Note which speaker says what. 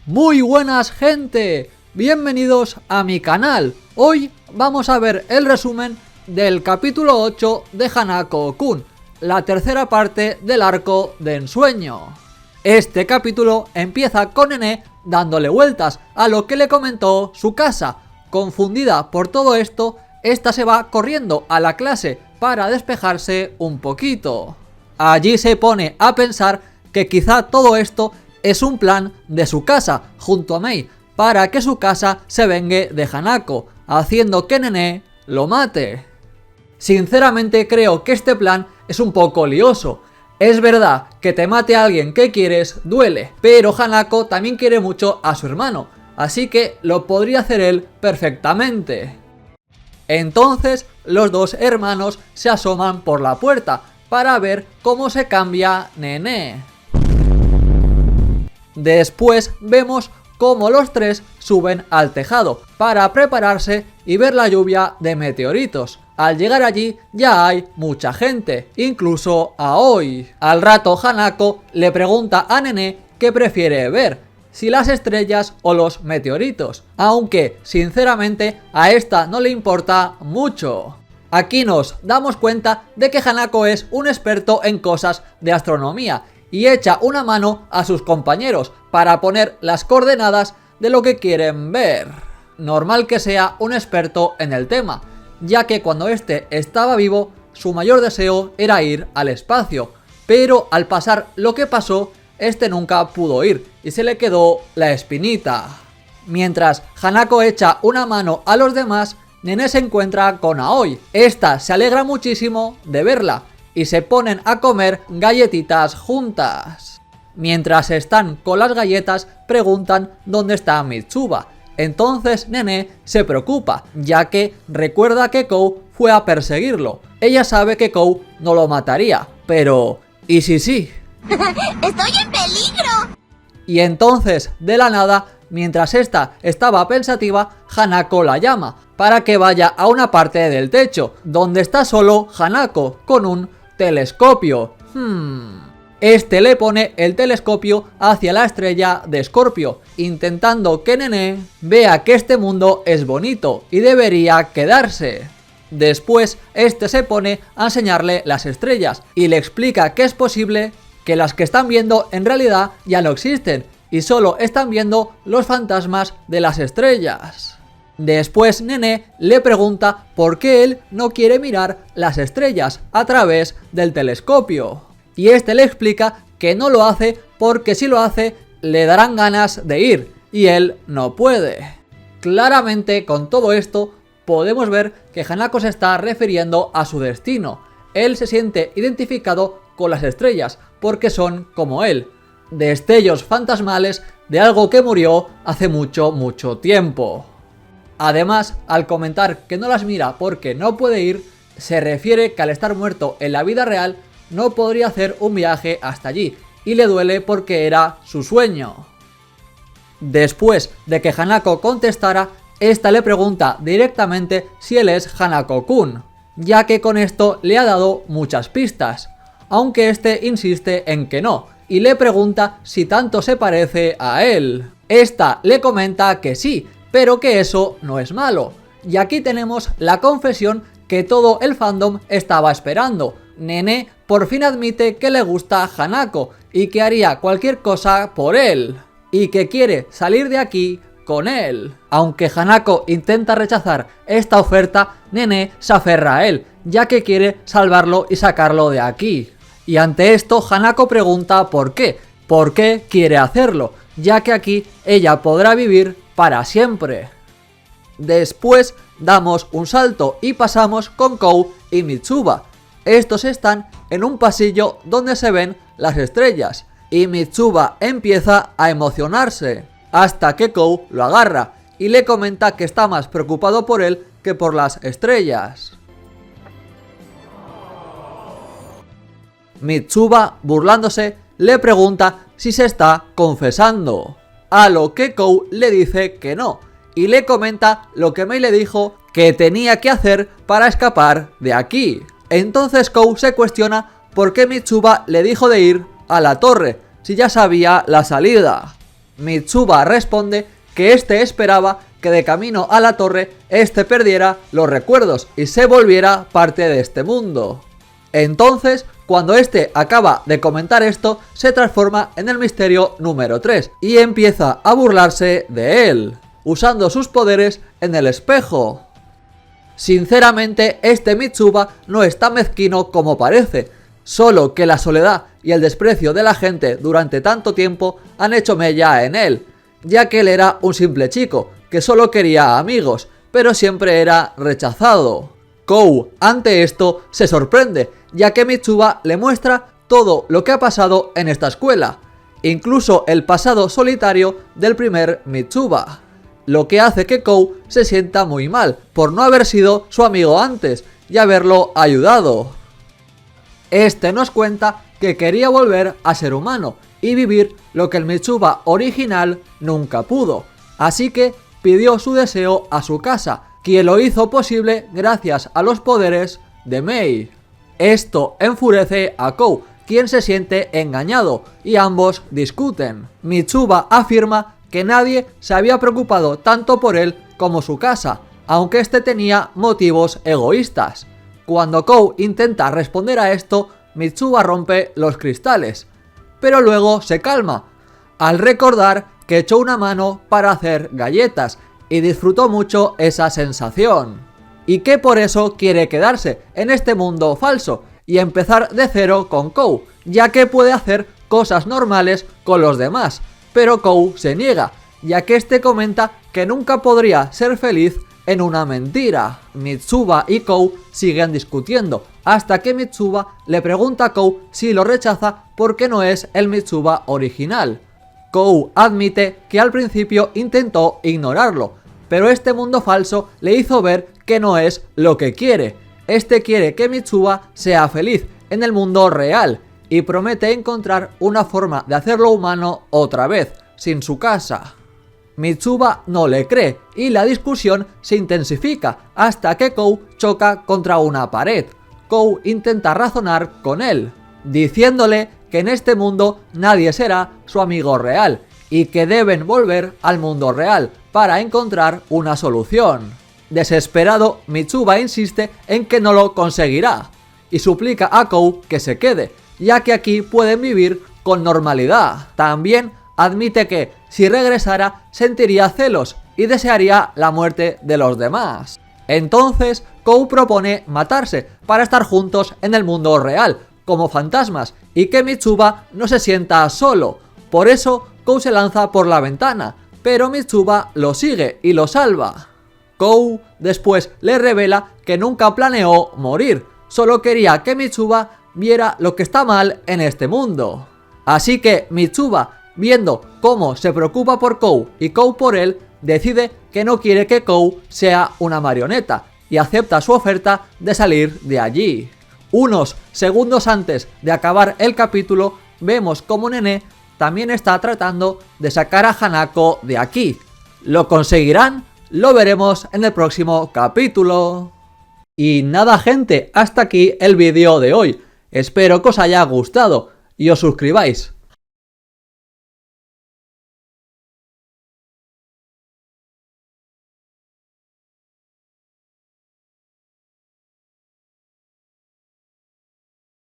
Speaker 1: Muy buenas gente, bienvenidos a mi canal. Hoy vamos a ver el resumen del capítulo 8 de Hanako-kun, la tercera parte del arco de ensueño. Este capítulo empieza con Nene dándole vueltas a lo que le comentó su casa. Confundida por todo esto, esta se va corriendo a la clase para despejarse un poquito. Allí se pone a pensar que quizá todo esto es un plan de su casa junto a Mei para que su casa se vengue de Hanako, haciendo que Nene lo mate. Sinceramente creo que este plan es un poco lioso. Es verdad que te mate a alguien que quieres duele, pero Hanako también quiere mucho a su hermano, así que lo podría hacer él perfectamente. Entonces los dos hermanos se asoman por la puerta para ver cómo se cambia Nene. Después vemos cómo los tres suben al tejado para prepararse y ver la lluvia de meteoritos. Al llegar allí ya hay mucha gente, incluso Aoi. Al rato Hanako le pregunta a Nene qué prefiere ver, si las estrellas o los meteoritos, aunque sinceramente a esta no le importa mucho. Aquí nos damos cuenta de que Hanako es un experto en cosas de astronomía y echa una mano a sus compañeros para poner las coordenadas de lo que quieren ver. Normal que sea un experto en el tema, ya que cuando este estaba vivo, su mayor deseo era ir al espacio, pero al pasar lo que pasó, este nunca pudo ir y se le quedó la espinita. Mientras Hanako echa una mano a los demás, Nene se encuentra con Aoi. Esta se alegra muchísimo de verla y se ponen a comer galletitas juntas. Mientras están con las galletas, preguntan dónde está Mitsuba. Entonces Nene se preocupa, ya que recuerda que Kou fue a perseguirlo. Ella sabe que Kou no lo mataría, pero ¿y si sí?
Speaker 2: ¡Estoy en peligro!
Speaker 1: Y entonces, de la nada, mientras esta estaba pensativa, Hanako la llama para que vaya a una parte del techo, donde está solo Hanako con un telescopio. Este le pone el telescopio hacia la estrella de Escorpio, intentando que Nene vea que este mundo es bonito y debería quedarse. Después, este se pone a enseñarle las estrellas y le explica que es posible que las que están viendo en realidad ya no existen y solo están viendo los fantasmas de las estrellas. Después Nene le pregunta por qué él no quiere mirar las estrellas a través del telescopio. Y este le explica que no lo hace porque si lo hace le darán ganas de ir y él no puede. Claramente con todo esto podemos ver que Hanako se está refiriendo a su destino. Él se siente identificado con las estrellas porque son como él, destellos fantasmales de algo que murió hace mucho tiempo. Además, al comentar que no las mira porque no puede ir, se refiere que al estar muerto en la vida real no podría hacer un viaje hasta allí y le duele porque era su sueño. Después de que Hanako contestara, esta le pregunta directamente si él es Hanako-kun, ya que con esto le ha dado muchas pistas, aunque este insiste en que no, y le pregunta si tanto se parece a él. Esta le comenta que sí, pero que eso no es malo. Y aquí tenemos la confesión que todo el fandom estaba esperando. Nene por fin admite que le gusta Hanako y que haría cualquier cosa por él, y que quiere salir de aquí con él. Aunque Hanako intenta rechazar esta oferta, Nene se aferra a él, ya que quiere salvarlo y sacarlo de aquí. Y ante esto Hanako pregunta por qué quiere hacerlo, ya que aquí ella podrá vivir para siempre. Después damos un salto y pasamos con Kou y Mitsuba. Estos están en un pasillo donde se ven las estrellas y Mitsuba empieza a emocionarse hasta que Kou lo agarra y le comenta que está más preocupado por él que por las estrellas. Mitsuba, burlándose, le pregunta si se está confesando, a lo que Kou le dice que no y le comenta lo que Mei le dijo que tenía que hacer para escapar de aquí. Entonces Kou se cuestiona por qué Mitsuba le dijo de ir a la torre si ya sabía la salida. Mitsuba responde que este esperaba que de camino a la torre este perdiera los recuerdos y se volviera parte de este mundo. Entonces, cuando este acaba de comentar esto, se transforma en el misterio número 3 y empieza a burlarse de él, usando sus poderes en el espejo. Sinceramente, este Mitsuba no es tan mezquino como parece, solo que la soledad y el desprecio de la gente durante tanto tiempo han hecho mella en él, ya que él era un simple chico, que solo quería amigos, pero siempre era rechazado. Kou, ante esto, se sorprende, ya que Mitsuba le muestra todo lo que ha pasado en esta escuela, incluso el pasado solitario del primer Mitsuba, lo que hace que Kou se sienta muy mal por no haber sido su amigo antes y haberlo ayudado. Este nos cuenta que quería volver a ser humano y vivir lo que el Mitsuba original nunca pudo, así que pidió su deseo a su casa, quien lo hizo posible gracias a los poderes de Mei. Esto enfurece a Kou, quien se siente engañado, y ambos discuten. Mitsuba afirma que nadie se había preocupado tanto por él como su casa, aunque este tenía motivos egoístas. Cuando Kou intenta responder a esto, Mitsuba rompe los cristales, pero luego se calma, al recordar que echó una mano para hacer galletas y disfrutó mucho esa sensación, y que por eso quiere quedarse en este mundo falso y empezar de cero con Kou, ya que puede hacer cosas normales con los demás, pero Kou se niega, ya que este comenta que nunca podría ser feliz en una mentira. Mitsuba y Kou siguen discutiendo, hasta que Mitsuba le pregunta a Kou si lo rechaza porque no es el Mitsuba original. Kou admite que al principio intentó ignorarlo, pero este mundo falso le hizo ver que no es lo que quiere. Este quiere que Mitsuba sea feliz en el mundo real y promete encontrar una forma de hacerlo humano otra vez, sin su casa. Mitsuba no le cree y la discusión se intensifica hasta que Kou choca contra una pared. Kou intenta razonar con él, diciéndole que en este mundo nadie será su amigo real y que deben volver al mundo real para encontrar una solución. Desesperado, Mitsuba insiste en que no lo conseguirá y suplica a Kou que se quede, ya que aquí pueden vivir con normalidad. También admite que, si regresara, sentiría celos y desearía la muerte de los demás. Entonces, Kou propone matarse para estar juntos en el mundo real, como fantasmas, y que Mitsuba no se sienta solo. Por eso, Kou se lanza por la ventana, pero Mitsuba lo sigue y lo salva. Kou después le revela que nunca planeó morir, solo quería que Mitsuba viera lo que está mal en este mundo. Así que Mitsuba, viendo cómo se preocupa por Kou y Kou por él, decide que no quiere que Kou sea una marioneta y acepta su oferta de salir de allí. Unos segundos antes de acabar el capítulo, vemos como Nene también está tratando de sacar a Hanako de aquí. ¿Lo conseguirán? Lo veremos en el próximo capítulo. Y nada, gente, hasta aquí el vídeo de hoy. Espero que os haya gustado y os suscribáis.